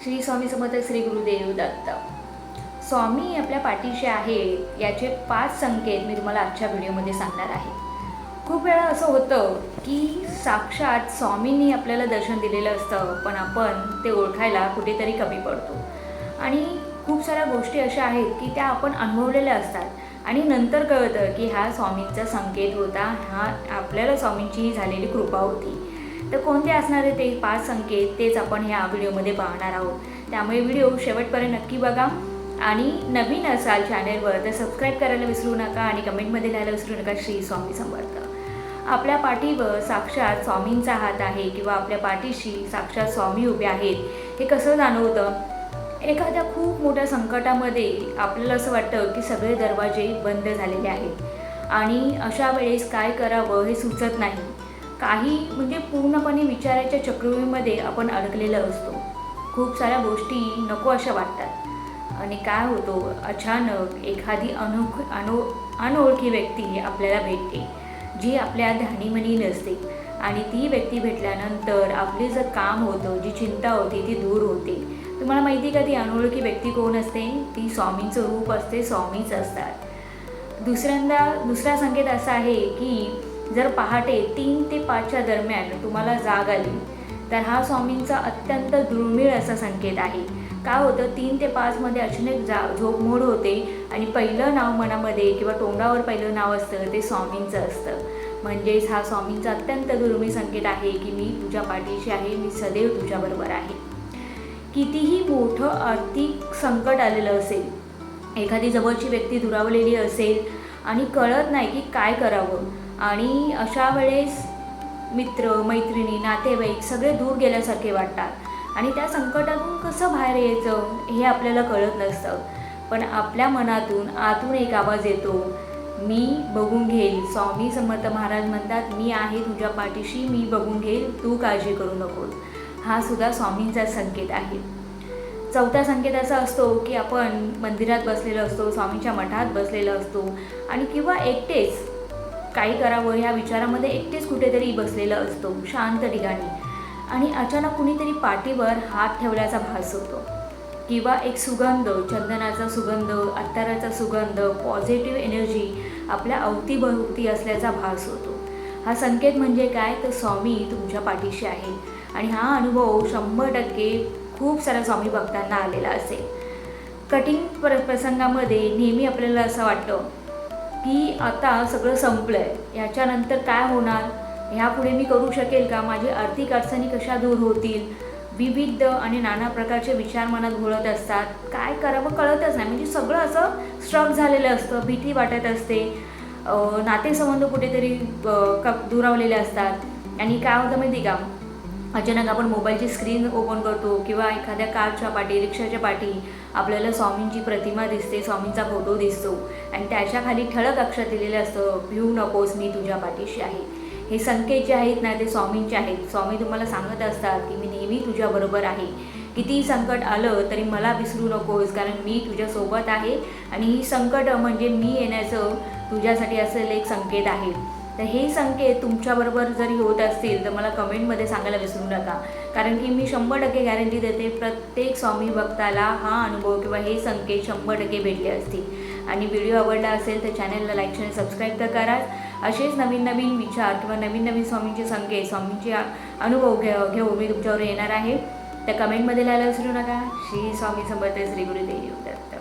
श्री स्वामी समर्थ, श्री गुरुदेव दत्त. स्वामी आपल्या पाठीशी आहे याचे 5 संकेत मी तुम्हाला आजच्या व्हिडिओमध्ये सांगणार आहे. खूप वेळा असं होतं की साक्षात स्वामींनी आपल्याला दर्शन दिलेलं असतं, पण आपण ते ओळखायला कुठेतरी कमी पडतो. आणि खूप साऱ्या गोष्टी अशा आहेत की त्या आपण अनुभवलेल्या असतात आणि नंतर कळतं की हा स्वामींचा संकेत होता, हा आपल्याला स्वामींची झालेली कृपा होती. तर कोणते असणारे ते 5 संकेत तेच आपण ह्या व्हिडिओमध्ये पाहणार आहोत. त्यामुळे व्हिडिओ शेवटपर्यंत नक्की बघा. आणि नवीन असाल चॅनेलवर तर सबस्क्राईब करायला विसरू नका आणि कमेंटमध्ये लिहायला विसरू नका श्री स्वामी समर्थ. आपल्या पाठीवर साक्षात स्वामींचा हात आहे किंवा आपल्या पाठीशी साक्षात स्वामी उभे आहेत हे कसं जाणवतं? एखाद्या खूप मोठ्या संकटामध्ये आपल्याला असं वाटतं की सगळे दरवाजे बंद झालेले आहेत आणि अशा वेळेस काय करावं हे सुचत नाही. काही म्हणजे पूर्णपणे विचाराच्या चक्रव्यूहामध्ये आपण अडकलेलं असतो. खूप साऱ्या गोष्टी नको अशा वाटतात आणि काय होतो, अचानक एखादी अनोळखी व्यक्ती आपल्याला भेटते जी आपल्या ध्यानीमनी नसते आणि ती व्यक्ती भेटल्यानंतर आपले जर काम होतं, जी चिंता होती ती दूर होते. तुम्हाला माहिती का ती अनोळखी व्यक्ती कोण असते? ती स्वामींचं रूप असते, स्वामीच असतात. दुसरा संकेत असा आहे की जर पहाटे 3 ते 5च्या दरम्यान तुम्हाला जाग आली तर हा स्वामींचा अत्यंत दुर्मिळ असा संकेत आहे. काय होतं, 3 ते 5मध्ये अचानक झोपमोड होते आणि पहिलं नाव मनामध्ये किंवा तोंडावर पहिलं नाव असतं ते स्वामींचं असतं. म्हणजेच हा स्वामींचा अत्यंत दुर्मिळ संकेत आहे की मी तुझ्या पाठीशी आहे, मी सदैव तुझ्याबरोबर आहे. कितीही मोठं आर्थिक संकट आलेलं असेल, एखादी जवळची व्यक्ती दुरावलेली असेल आणि कळत नाही की काय करावं, आणि अशा वेळेस मित्र, मैत्रिणी, नातेवाईक सगळे दूर गेल्यासारखे वाटतात आणि त्या संकटातून कसं बाहेर यायचं हे आपल्याला कळत नसतं. पण आपल्या मनातून आतून एक आवाज येतो, मी बघून घेईल. स्वामी समर्थ महाराज म्हणतात, मी आहे तुझ्या पाठीशी, मी बघून घेईल, तू काळजी करू नकोस. हा सुद्धा स्वामींचा संकेत आहे. चौथा संकेत असा असतो की आपण मंदिरात बसलेलो असतो, स्वामींच्या मठात बसलेलो असतो आणि किंवा एकटेच काही करावं ह्या विचारामध्ये एकटेच कुठेतरी बसलेलं असतो शांत ठिकाणी आणि अचानक कुणीतरी पाठीवर हात ठेवल्याचा भास होतो किंवा एक सुगंध, चंदनाचा सुगंध, अत्तराचा सुगंध, पॉझिटिव्ह एनर्जी आपल्या अवतीभोवती असल्याचा भास होतो. हा संकेत म्हणजे काय, तर स्वामी तुमच्या पाठीशी आहे. आणि हा अनुभव 100% खूप साऱ्या स्वामी भक्तांना आलेला असेल. कठीण प्रसंगामध्ये नेहमी आपल्याला असं वाटतं की आता सगळं संपलं आहे, ह्याच्यानंतर काय होणार, ह्यापुढे मी करू शकेल का, माझी आर्थिक अडचणी कशा दूर होतील, विविध आणि नाना प्रकारचे विचार मनात घोळत असतात. काय करावं कळतच नाही, म्हणजे सगळं असं स्ट्रक झालेलं असतं, भीती वाटत असते, नातेसंबंध कुठेतरी दुरावलेले असतात. आणि काय होतं माहिती का, अचानक आपण मोबाईलची स्क्रीन ओपन करतो किंवा एखाद्या कारच्या पाठी, रिक्षाच्या पाठी आपल्याला स्वामींची प्रतिमा दिसते, स्वामींचा फोटो दिसतो आणि त्याच्या खाली ठळक अक्षरात दिलेलं असतं, भिवू नकोस, मी तुझ्या पाठीशी आहे. हे संकेत जे आहेत ना ते स्वामींचे आहेत. स्वामी तुम्हाला सांगत असतात की मी नेहमी तुझ्याबरोबर आहे. कितीही संकट आलं तरी मला विसरू नकोस, कारण मी तुझ्यासोबत आहे आणि ही संकट म्हणजे मी येण्याचं तुझ्यासाठी असलेलं एक संकेत आहे. तर हे संकेत तुमच्याबरोबर जरी होत असतील तर मला कमेंटमध्ये सांगायला विसरू नका, कारण की मी 100% गॅरंटी देते प्रत्येक स्वामी भक्ताला हा अनुभव किंवा हे संकेत 100% भेटले असतील. आणि व्हिडिओ आवडला असेल तर चॅनलला लाईक आणि सबस्क्राईब तर कराच. असेच नवीन नवीन विचार किंवा नवीन नवीन स्वामींचे संकेत, स्वामींचे अनुभव घेऊन मी तुमच्यावर येणार आहे. तर कमेंटमध्ये लिहायला विसरू नका. श्री स्वामी समर्थ, श्री गुरुदेव दत्त.